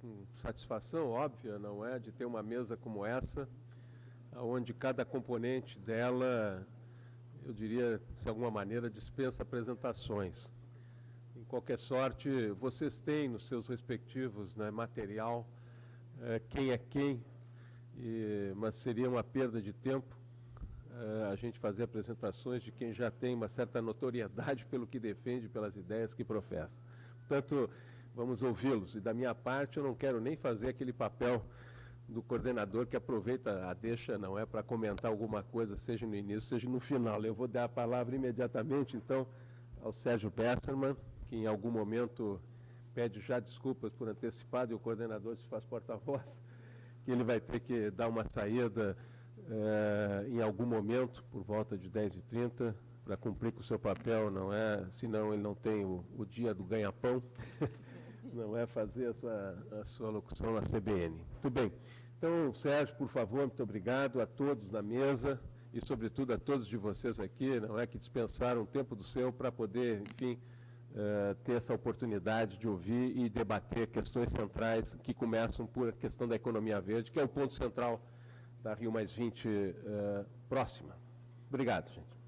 com satisfação óbvia, não é, de ter uma mesa como essa, onde cada componente dela, eu diria, de alguma maneira, dispensa apresentações. Em qualquer sorte, vocês têm nos seus respectivos, né, material quem é quem, mas seria uma perda de tempo a gente fazer apresentações de quem já tem uma certa notoriedade pelo que defende, pelas ideias que professa. Portanto, vamos ouvi-los. E da minha parte, eu não quero nem fazer aquele papel do coordenador que aproveita a deixa, não é, para comentar alguma coisa, seja no início, seja no final. Eu vou dar a palavra imediatamente, então, ao Sérgio Bessermann, que em algum momento pede já desculpas por antecipado, e o coordenador se faz porta-voz, que ele vai ter que dar uma saída em algum momento, por volta de 10h30, para cumprir com o seu papel, não é? Senão ele não tem o dia do ganha-pão, não é, fazer a sua locução na CBN. Muito bem. Então, Sérgio, por favor, muito obrigado a todos na mesa e, sobretudo, a todos de vocês aqui, não é, que dispensaram o tempo do seu para poder, enfim, ter essa oportunidade de ouvir e debater questões centrais que começam por a questão da economia verde, que é o ponto central da Rio+20 próxima. Obrigado, gente.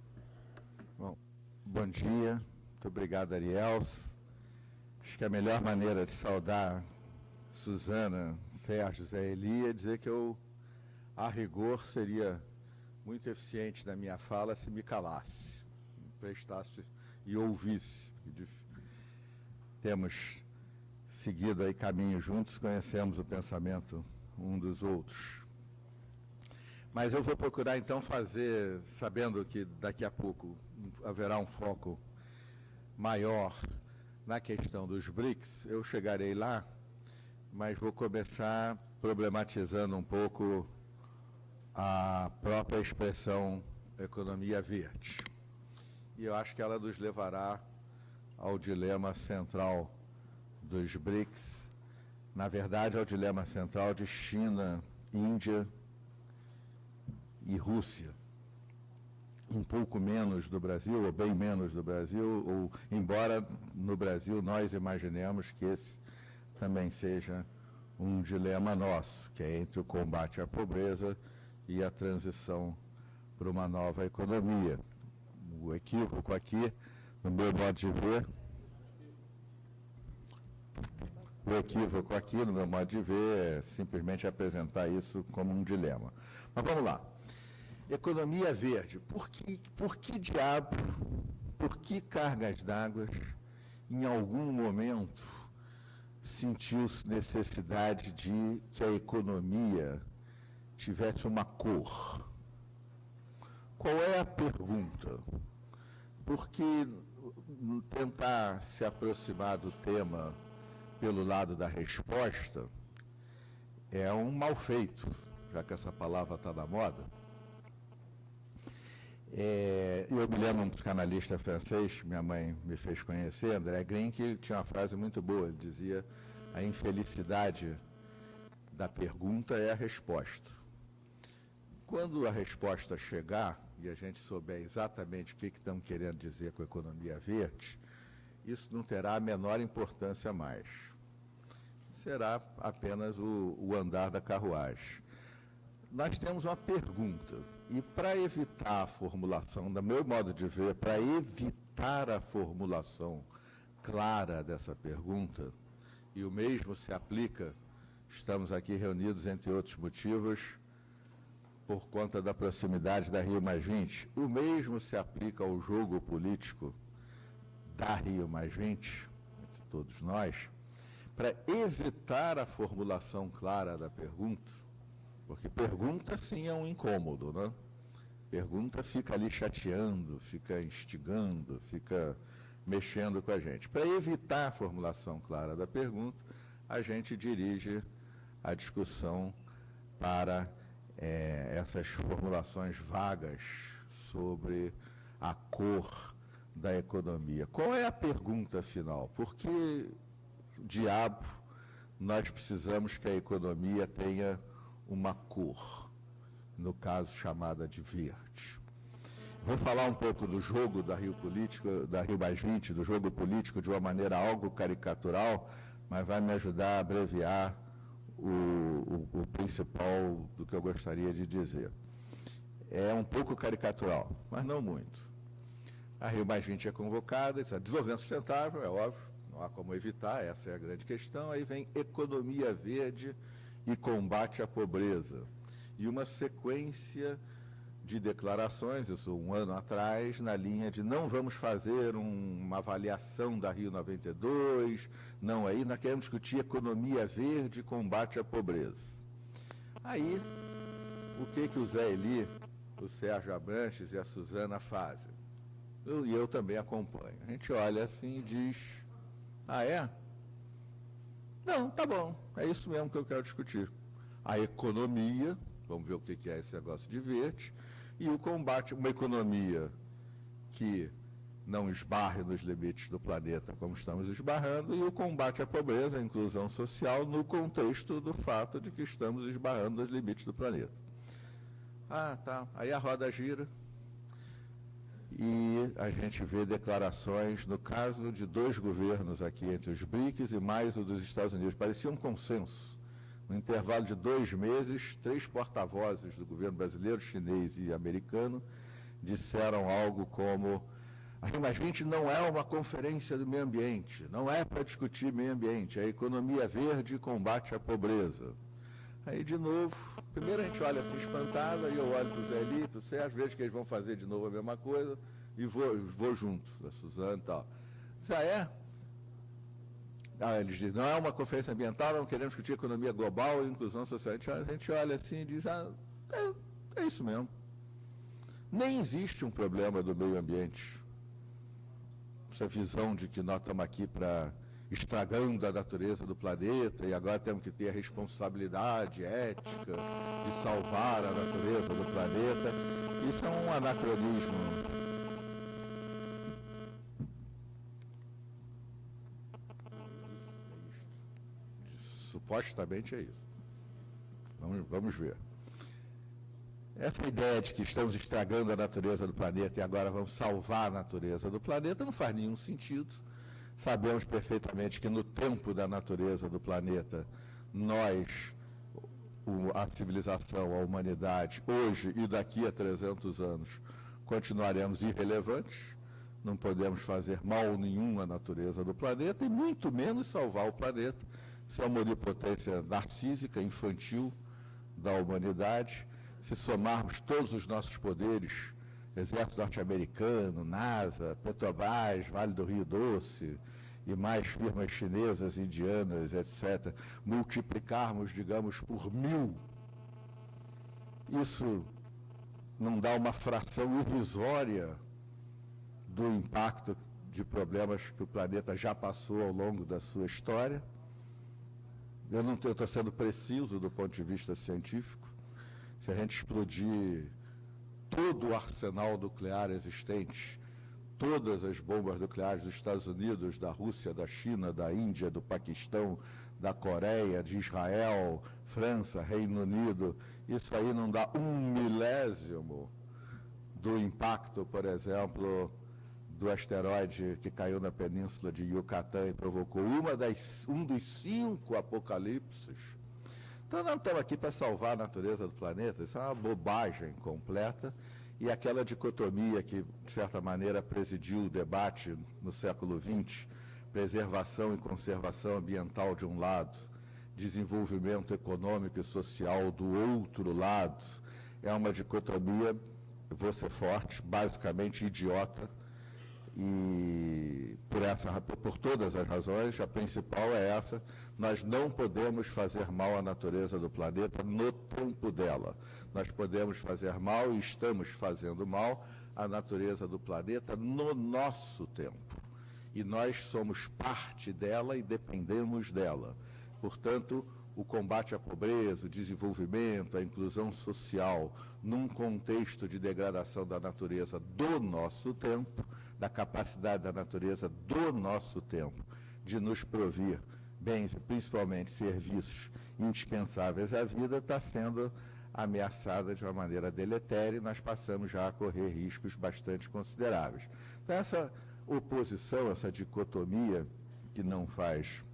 Bom dia, muito obrigado, Ariel. Acho que a melhor maneira de saudar Suzana, Sérgio, Zé Eli é dizer que eu, a rigor, seria muito eficiente na minha fala se me calasse, prestasse e ouvisse. Temos seguido aí caminho juntos, conhecemos o pensamento um dos outros. Mas eu vou procurar, então, fazer, sabendo que daqui a pouco haverá um foco maior na questão dos BRICS, eu chegarei lá, mas vou começar problematizando um pouco a própria expressão economia verde. E eu acho que ela nos levará ao dilema central dos BRICS, na verdade, ao dilema central de China, Índia e Rússia. Um pouco menos do Brasil, ou bem menos do Brasil, ou embora no Brasil nós imaginemos que esse também seja um dilema nosso, que é entre o combate à pobreza e a transição para uma nova economia. O equívoco aqui, no meu modo de ver, é simplesmente apresentar isso como um dilema. Mas vamos lá. Economia verde. Por que diabo, por que cargas d'água, em algum momento, sentiu-se necessidade de que a economia tivesse uma cor? Qual é a pergunta? Porque tentar se aproximar do tema pelo lado da resposta é um mal feito, já que essa palavra está na moda. Eu me lembro de um psicanalista francês, minha mãe me fez conhecer, André Green, que tinha uma frase muito boa, ele dizia: a infelicidade da pergunta é a resposta. Quando a resposta chegar, e a gente souber exatamente o que estão querendo dizer com a economia verde, isso não terá a menor importância mais. Será apenas o andar da carruagem. Nós temos uma pergunta, e para evitar a formulação, do meu modo de ver, para evitar a formulação clara dessa pergunta, e o mesmo se aplica, estamos aqui reunidos, entre outros motivos, por conta da proximidade da Rio+20, o mesmo se aplica ao jogo político da Rio+20, entre todos nós, para evitar a formulação clara da pergunta, porque pergunta, sim, é um incômodo, né? Pergunta fica ali chateando, fica instigando, fica mexendo com a gente. Para evitar a formulação clara da pergunta, a gente dirige a discussão para essas formulações vagas sobre a cor da economia. Qual é a pergunta final? Por que diabo nós precisamos que a economia tenha uma cor, no caso chamada de verde? Vou falar um pouco do jogo da Rio+20, do jogo político de uma maneira algo caricatural, mas vai me ajudar a abreviar o principal do que eu gostaria de dizer. É um pouco caricatural, mas não muito. A Rio+20 é convocada, isso é desenvolvimento sustentável, é óbvio, não há como evitar, essa é a grande questão. Aí vem economia verde e combate à pobreza. E uma sequência de declarações, isso um ano atrás, na linha de não vamos fazer uma avaliação da Rio 92, não, aí nós queremos discutir economia verde e combate à pobreza. Aí, o que o Zé Eli, o Sérgio Abranches e a Suzana fazem? Eu também acompanho. A gente olha assim e diz, ah, é? Não, tá bom, é isso mesmo que eu quero discutir. A economia, vamos ver o que é esse negócio de verde, e o combate, uma economia que não esbarre nos limites do planeta como estamos esbarrando, e o combate à pobreza, a inclusão social, no contexto do fato de que estamos esbarrando nos limites do planeta. Ah, tá. Aí a roda gira e a gente vê declarações, no caso de 2 governos aqui entre os BRICS e mais o dos Estados Unidos, parecia um consenso. No intervalo de 2 meses, 3 porta-vozes do governo brasileiro, chinês e americano disseram algo como: a Rio+20 não é uma conferência do meio ambiente, não é para discutir meio ambiente, é economia verde e combate à pobreza. Aí, de novo, primeiro a gente olha assim espantado, aí eu olho para o Zé Eli, para o Sérgio, vejo que eles vão fazer de novo a mesma coisa e vou junto, da Suzana e tal. Já é? Ah, eles dizem, não é uma conferência ambiental, não queremos discutir economia global e inclusão social. A gente olha assim e diz, é isso mesmo. Nem existe um problema do meio ambiente. Essa visão de que nós estamos aqui para estragando a natureza do planeta e agora temos que ter a responsabilidade ética de salvar a natureza do planeta. Isso é um anacronismo. Supostamente é isso. Vamos ver. Essa ideia de que estamos estragando a natureza do planeta e agora vamos salvar a natureza do planeta não faz nenhum sentido. Sabemos perfeitamente que no tempo da natureza do planeta, nós, a civilização, a humanidade, hoje e daqui a 300 anos, continuaremos irrelevantes. Não podemos fazer mal nenhum à natureza do planeta e muito menos salvar o planeta. Isso é uma onipotência narcísica, infantil da humanidade. Se somarmos todos os nossos poderes, Exército Norte-Americano, NASA, Petrobras, Vale do Rio Doce e mais firmas chinesas, indianas, etc., multiplicarmos, digamos, por 1000, isso não dá uma fração irrisória do impacto de problemas que o planeta já passou ao longo da sua história. Eu não estou sendo preciso do ponto de vista científico. Se a gente explodir todo o arsenal nuclear existente, todas as bombas nucleares dos Estados Unidos, da Rússia, da China, da Índia, do Paquistão, da Coreia, de Israel, França, Reino Unido, isso aí não dá 1/1000 do impacto, por exemplo, do asteroide que caiu na península de Yucatán e provocou um dos 5 apocalipses. Então, nós não estamos aqui para salvar a natureza do planeta, isso é uma bobagem completa. E aquela dicotomia que, de certa maneira, presidiu o debate no século XX, preservação e conservação ambiental de um lado, desenvolvimento econômico e social do outro lado, é uma dicotomia, vou ser forte, basicamente idiota. E por todas as razões, a principal é essa: nós não podemos fazer mal à natureza do planeta no tempo dela. Nós podemos fazer mal e estamos fazendo mal à natureza do planeta no nosso tempo. E nós somos parte dela e dependemos dela. Portanto, o combate à pobreza, o desenvolvimento, a inclusão social, num contexto de degradação da natureza do nosso tempo, da capacidade da natureza do nosso tempo de nos provir bens e principalmente serviços indispensáveis à vida, está sendo ameaçada de uma maneira deletéria e nós passamos já a correr riscos bastante consideráveis. Então, essa oposição, essa dicotomia que não faz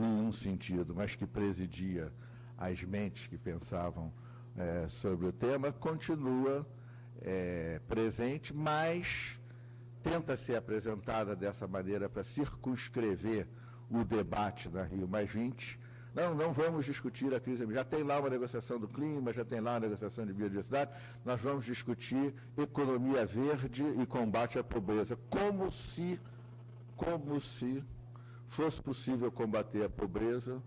nenhum sentido, mas que presidia as mentes que pensavam sobre o tema, continua presente, mas tenta ser apresentada dessa maneira para circunscrever o debate na Rio+20. Não vamos discutir a crise, já tem lá uma negociação do clima, já tem lá uma negociação de biodiversidade, nós vamos discutir economia verde e combate à pobreza, como se fosse possível combater a pobreza,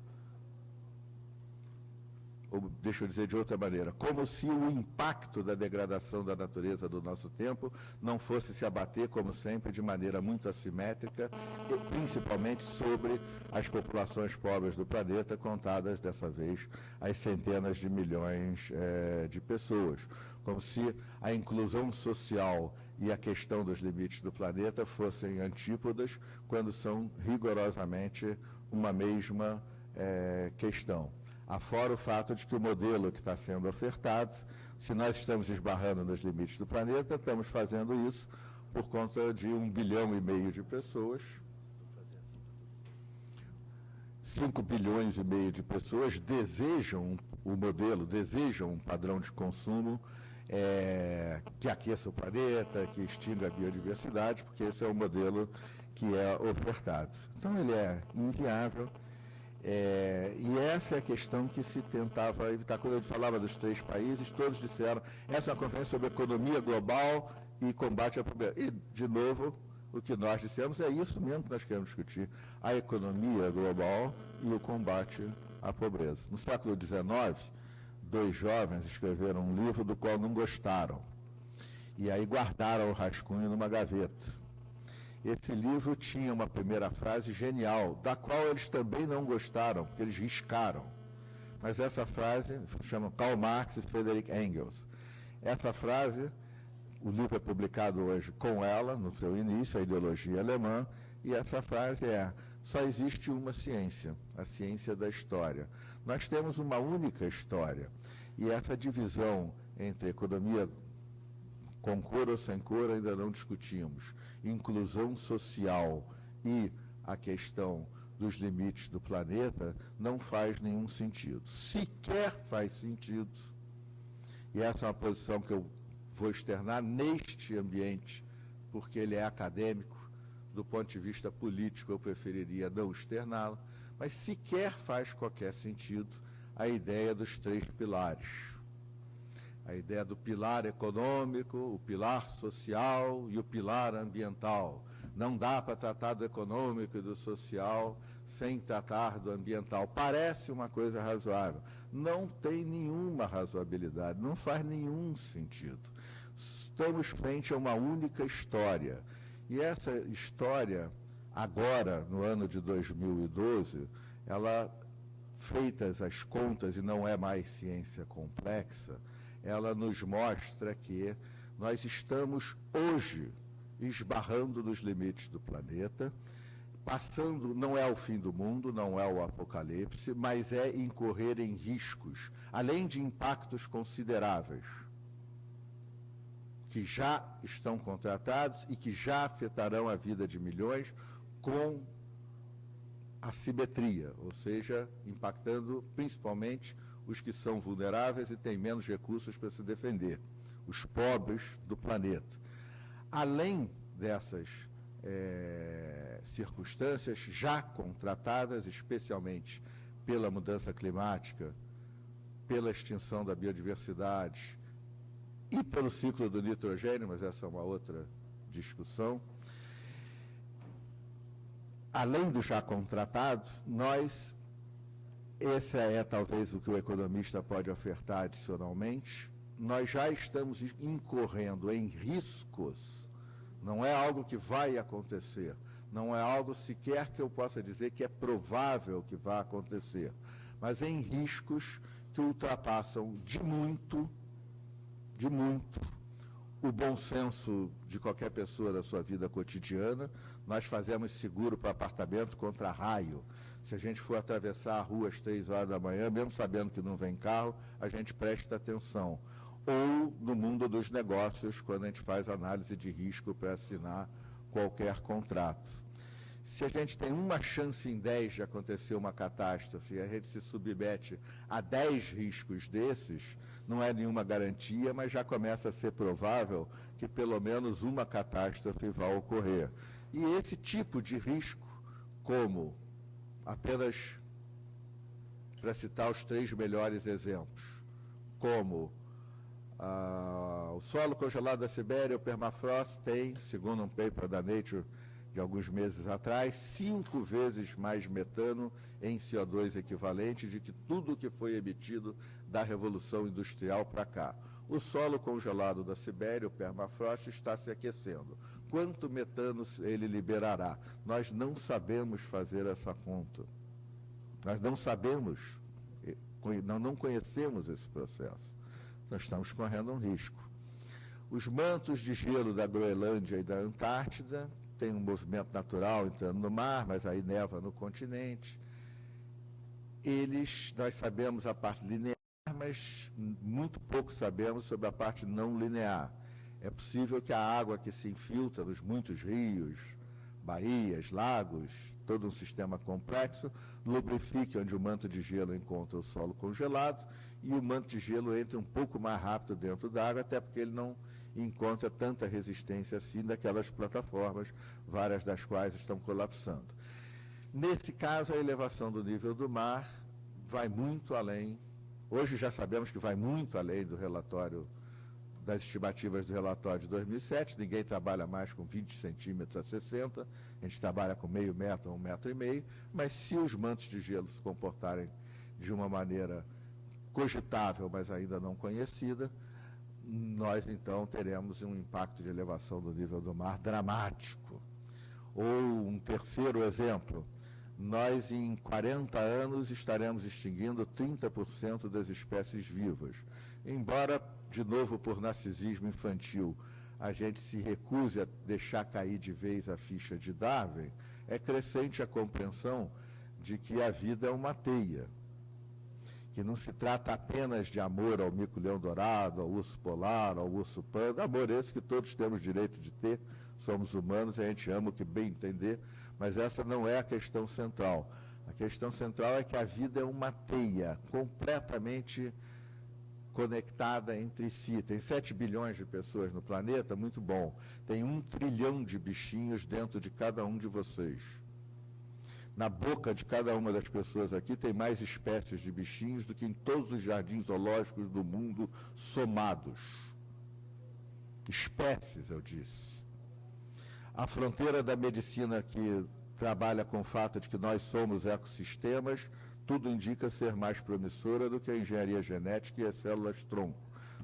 ou deixa eu dizer de outra maneira, como se o impacto da degradação da natureza do nosso tempo não fosse se abater, como sempre, de maneira muito assimétrica, e principalmente sobre as populações pobres do planeta, contadas dessa vez às centenas de milhões de pessoas. Como se a inclusão social e a questão dos limites do planeta fossem antípodas, quando são rigorosamente uma mesma questão. Afora o fato de que o modelo que está sendo ofertado, se nós estamos esbarrando nos limites do planeta, estamos fazendo isso por conta de 1,5 bilhão de pessoas. 5,5 bilhões de pessoas desejam o modelo, desejam um padrão de consumo que aqueça o planeta, que extinga a biodiversidade, porque esse é o modelo que é ofertado. Então, ele é inviável. E essa é a questão que se tentava evitar. Quando eu falava dos 3 países, todos disseram, essa é uma conferência sobre economia global e combate à pobreza. E, de novo, o que nós dissemos é isso mesmo que nós queremos discutir, a economia global e o combate à pobreza. No século XIX, 2 jovens escreveram um livro do qual não gostaram, e aí guardaram o rascunho numa gaveta. Esse livro tinha uma primeira frase genial, da qual eles também não gostaram, porque eles riscaram. Mas essa frase, chama Karl Marx e Friedrich Engels. Essa frase, o livro é publicado hoje com ela, no seu início, a ideologia alemã, e essa frase é: só existe uma ciência, a ciência da história. Nós temos uma única história, e essa divisão entre economia com cor ou sem cor ainda não discutimos. Inclusão social e a questão dos limites do planeta não faz nenhum sentido. Sequer faz sentido. E essa é uma posição que eu vou externar neste ambiente, porque ele é acadêmico. Do ponto de vista político, eu preferiria não externá-lo, mas sequer faz qualquer sentido a ideia dos 3 pilares. A ideia do pilar econômico, o pilar social e o pilar ambiental. Não dá para tratar do econômico e do social sem tratar do ambiental. Parece uma coisa razoável. Não tem nenhuma razoabilidade, não faz nenhum sentido. Estamos frente a uma única história. E essa história, agora, no ano de 2012, ela, feitas as contas, e não é mais ciência complexa, ela nos mostra que nós estamos hoje esbarrando nos limites do planeta, passando, não é o fim do mundo, não é o apocalipse, mas é incorrer em riscos, além de impactos consideráveis, que já estão contratados e que já afetarão a vida de milhões com assimetria, ou seja, impactando principalmente os que são vulneráveis e têm menos recursos para se defender, os pobres do planeta. Além dessas circunstâncias já contratadas, especialmente pela mudança climática, pela extinção da biodiversidade e pelo ciclo do nitrogênio, mas essa é uma outra discussão. Além do já contratado, esse é talvez o que o economista pode ofertar adicionalmente, nós já estamos incorrendo em riscos, não é algo que vai acontecer, não é algo sequer que eu possa dizer que é provável que vá acontecer, mas em riscos que ultrapassam de muito, o bom senso de qualquer pessoa da sua vida cotidiana. Nós fazemos seguro para apartamento contra raio. Se a gente for atravessar a rua às 3 horas da manhã, mesmo sabendo que não vem carro, a gente presta atenção. Ou no mundo dos negócios, quando a gente faz análise de risco para assinar qualquer contrato. Se a gente tem uma chance em 10 de acontecer uma catástrofe, a gente se submete a 10 riscos desses, não é nenhuma garantia, mas já começa a ser provável que pelo menos uma catástrofe vá ocorrer. E esse tipo de risco, como, apenas para citar os 3 melhores exemplos, como o solo congelado da Sibéria, o permafrost, tem, segundo um paper da Nature de alguns meses atrás, 5 vezes mais metano em CO2 equivalente de que tudo que foi emitido da Revolução Industrial para cá. O solo congelado da Sibéria, o permafrost, está se aquecendo. Quanto metano ele liberará? Nós não sabemos fazer essa conta. Nós não sabemos, não conhecemos esse processo. Nós estamos correndo um risco. Os mantos de gelo da Groenlândia e da Antártida tem um movimento natural entrando no mar, mas aí neva no continente. Nós sabemos a parte linear, mas muito pouco sabemos sobre a parte não linear. É possível que a água que se infiltra nos muitos rios, baías, lagos, todo um sistema complexo, lubrifique onde o manto de gelo encontra o solo congelado e o manto de gelo entra um pouco mais rápido dentro da água, até porque ele não encontra tanta resistência assim daquelas plataformas, várias das quais estão colapsando. Nesse caso, a elevação do nível do mar vai muito além. Hoje já sabemos que vai muito além do relatório, das estimativas do relatório de 2007. Ninguém trabalha mais com 20 centímetros a 60, a gente trabalha com meio metro a 1,5 metro, mas se os mantos de gelo se comportarem de uma maneira cogitável, mas ainda não conhecida, nós então teremos um impacto de elevação do nível do mar dramático. Ou um terceiro exemplo, nós em 40 anos estaremos extinguindo 30% das espécies vivas. Embora, de novo por narcisismo infantil, a gente se recuse a deixar cair de vez a ficha de Darwin, é crescente a compreensão de que a vida é uma teia, que não se trata apenas de amor ao mico-leão dourado, ao urso polar, ao urso panda, amor esse que todos temos direito de ter, somos humanos e a gente ama o que bem entender, mas essa não é a questão central. A questão central é que a vida é uma teia completamente conectada entre si. Tem 7 bilhões de pessoas no planeta, muito bom. Tem 1 trilhão de bichinhos dentro de cada um de vocês. Na boca de cada uma das pessoas aqui tem mais espécies de bichinhos do que em todos os jardins zoológicos do mundo somados. Espécies, eu disse. A fronteira da medicina que trabalha com o fato de que nós somos ecossistemas, tudo indica ser mais promissora do que a engenharia genética e as células-tronco.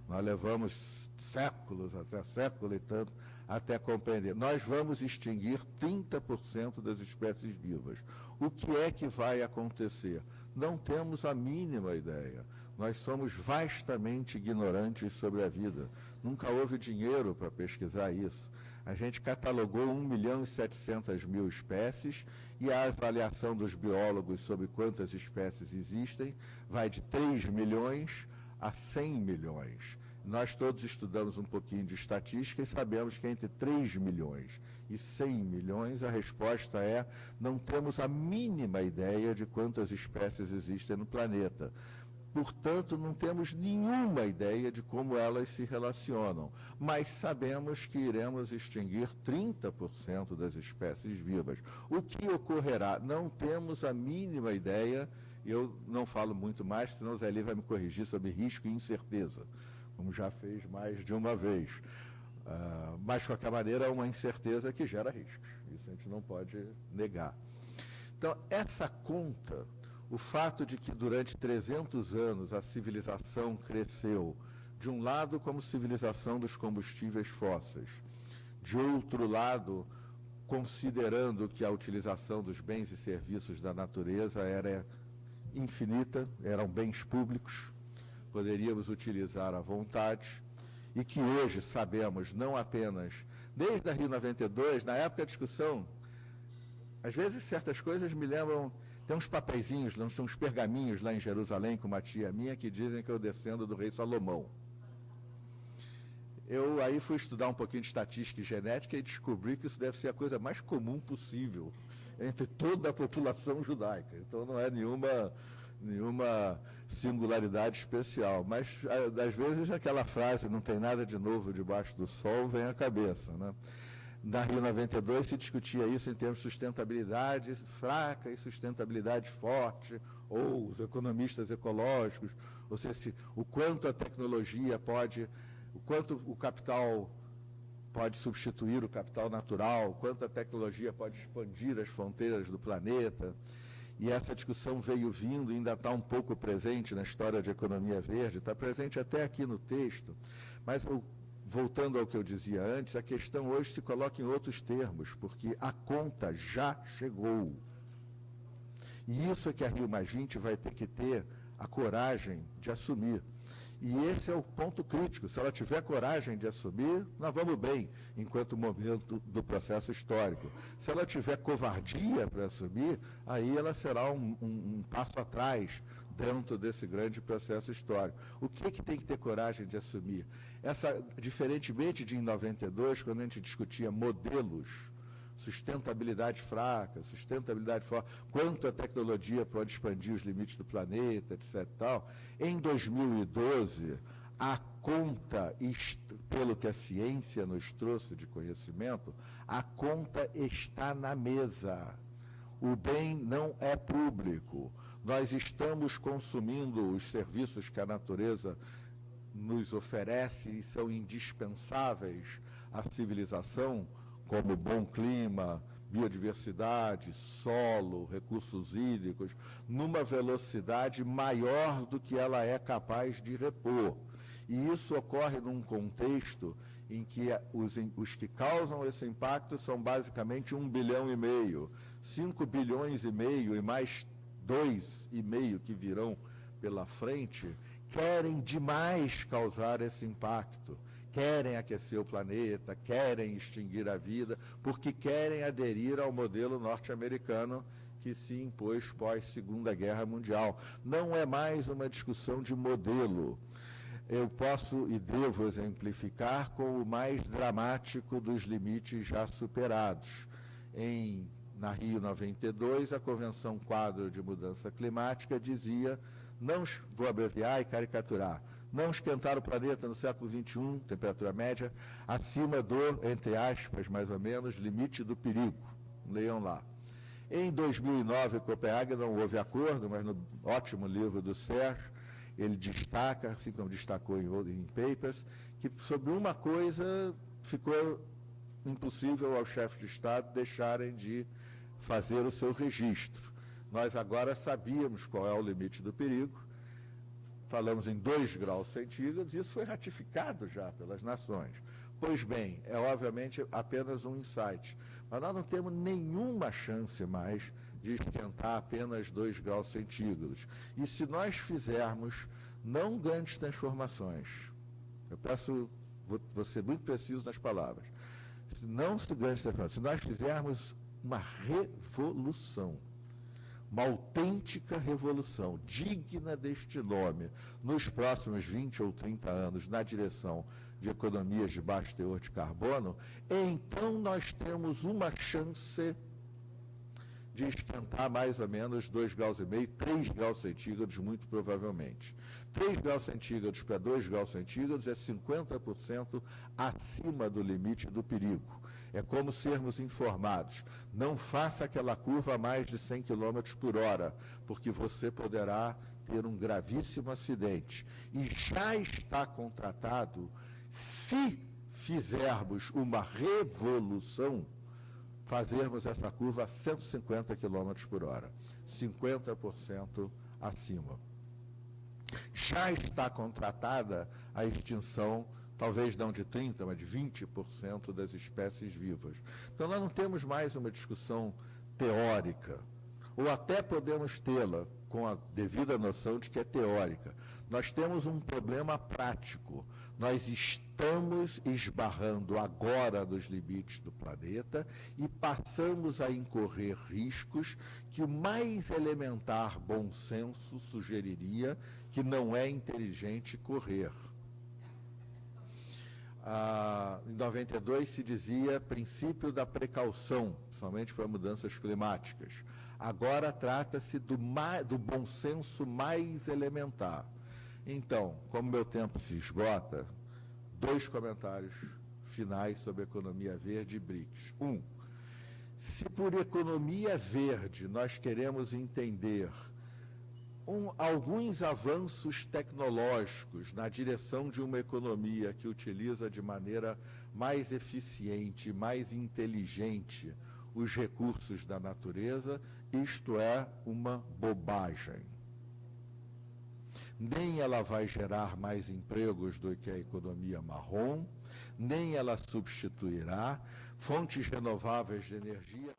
Nós levamos séculos, até século e tanto, até compreender. Nós vamos extinguir 30% das espécies vivas. O que é que vai acontecer? Não temos a mínima ideia. Nós somos vastamente ignorantes sobre a vida. Nunca houve dinheiro para pesquisar isso. A gente catalogou 1.700.000 espécies e a avaliação dos biólogos sobre quantas espécies existem vai de 3 milhões a 100 milhões. Nós todos estudamos um pouquinho de estatística e sabemos que entre 3 milhões e 100 milhões a resposta é: não temos a mínima ideia de quantas espécies existem no planeta. Portanto, não temos nenhuma ideia de como elas se relacionam, mas sabemos que iremos extinguir 30% das espécies vivas. O que ocorrerá? Não temos a mínima ideia. Eu não falo muito mais, senão o Zé Lívia vai me corrigir sobre risco e incerteza, como já fez mais de uma vez. Mas, de qualquer maneira, é uma incerteza que gera riscos. Isso a gente não pode negar. Então, essa conta, o fato de que durante 300 anos a civilização cresceu, de um lado como civilização dos combustíveis fósseis, de outro lado, considerando que a utilização dos bens e serviços da natureza era infinita, eram bens públicos, poderíamos utilizar à vontade, e que hoje sabemos não apenas, desde a Rio 92, na época da discussão, às vezes certas coisas me lembram, tem uns papeizinhos, uns pergaminhos lá em Jerusalém com uma tia minha que dizem que eu descendo do rei Salomão. Eu aí fui estudar um pouquinho de estatística e genética e descobri que isso deve ser a coisa mais comum possível entre toda a população judaica. Então não é nenhuma singularidade especial. Mas, às vezes, aquela frase, não tem nada de novo debaixo do sol, vem à cabeça, né? Na Rio 92 se discutia isso em termos de sustentabilidade fraca e sustentabilidade forte, ou os economistas ecológicos, ou seja, o quanto a tecnologia o quanto o capital pode substituir o capital natural, quanto a tecnologia pode expandir as fronteiras do planeta. E essa discussão veio vindo e ainda está um pouco presente na história de economia verde, está presente até aqui no texto, mas voltando ao que eu dizia antes, a questão hoje se coloca em outros termos, porque a conta já chegou. E isso é que a Rio+20 vai ter que ter a coragem de assumir. E esse é o ponto crítico. Se ela tiver coragem de assumir, nós vamos bem, enquanto momento do processo histórico. Se ela tiver covardia para assumir, aí ela será um passo atrás dentro desse grande processo histórico. O que tem que ter coragem de assumir? Diferentemente de em 92, quando a gente discutia modelos, sustentabilidade fraca, sustentabilidade forte, quanto a tecnologia pode expandir os limites do planeta, etc. Tal. Em 2012, a conta, pelo que a ciência nos trouxe de conhecimento, a conta está na mesa. O bem não é público. Nós estamos consumindo os serviços que a natureza nos oferece e são indispensáveis à civilização, como bom clima, biodiversidade, solo, recursos hídricos, numa velocidade maior do que ela é capaz de repor. E isso ocorre num contexto em que os que causam esse impacto são basicamente 1,5 bilhão, 5 bilhões e meio e mais 2,5 que virão pela frente, querem demais causar esse impacto. Querem aquecer o planeta, querem extinguir a vida, porque querem aderir ao modelo norte-americano que se impôs pós-Segunda Guerra Mundial. Não é mais uma discussão de modelo. Eu posso e devo exemplificar com o mais dramático dos limites já superados. Na Rio 92, a Convenção Quadro de Mudança Climática dizia, não vou abreviar e caricaturar, não esquentar o planeta no século XXI, temperatura média, acima do, entre aspas, mais ou menos, limite do perigo. Leiam lá. Em 2009, em Copenhague, não houve acordo, mas no ótimo livro do Sérgio, ele destaca, assim como destacou em papers, que sobre uma coisa ficou impossível aos chefes de Estado deixarem de fazer o seu registro. Nós agora sabíamos qual é o limite do perigo, falamos em 2 graus centígrados, e isso foi ratificado já pelas nações. Pois bem, é obviamente apenas um insight, mas nós não temos nenhuma chance mais de esquentar apenas 2 graus centígrados. E se nós fizermos não grandes transformações, vou ser muito preciso nas palavras, se nós fizermos uma revolução, uma autêntica revolução, digna deste nome, nos próximos 20 ou 30 anos, na direção de economias de baixo teor de carbono, então nós temos uma chance de esquentar mais ou menos 2,5 graus, 3 graus centígrados, muito provavelmente. 3 graus centígrados para 2 graus centígrados é 50% acima do limite do perigo. É como sermos informados. Não faça aquela curva a mais de 100 km por hora, porque você poderá ter um gravíssimo acidente. E já está contratado, se fizermos uma revolução, fazermos essa curva a 150 km por hora, 50% acima. Já está contratada a extinção, talvez não de 30%, mas de 20% das espécies vivas. Então, nós não temos mais uma discussão teórica, ou até podemos tê-la com a devida noção de que é teórica. Nós temos um problema prático. Nós estamos esbarrando agora nos limites do planeta e passamos a incorrer riscos que o mais elementar bom senso sugeriria que não é inteligente correr. Em 92 se dizia princípio da precaução, somente para mudanças climáticas. Agora trata-se do bom senso mais elementar. Então, como meu tempo se esgota, 2 comentários finais sobre economia verde e BRICS. Se por economia verde nós queremos entender alguns avanços tecnológicos na direção de uma economia que utiliza de maneira mais eficiente, mais inteligente os recursos da natureza, isto é uma bobagem. Nem ela vai gerar mais empregos do que a economia marrom, nem ela substituirá fontes renováveis de energia.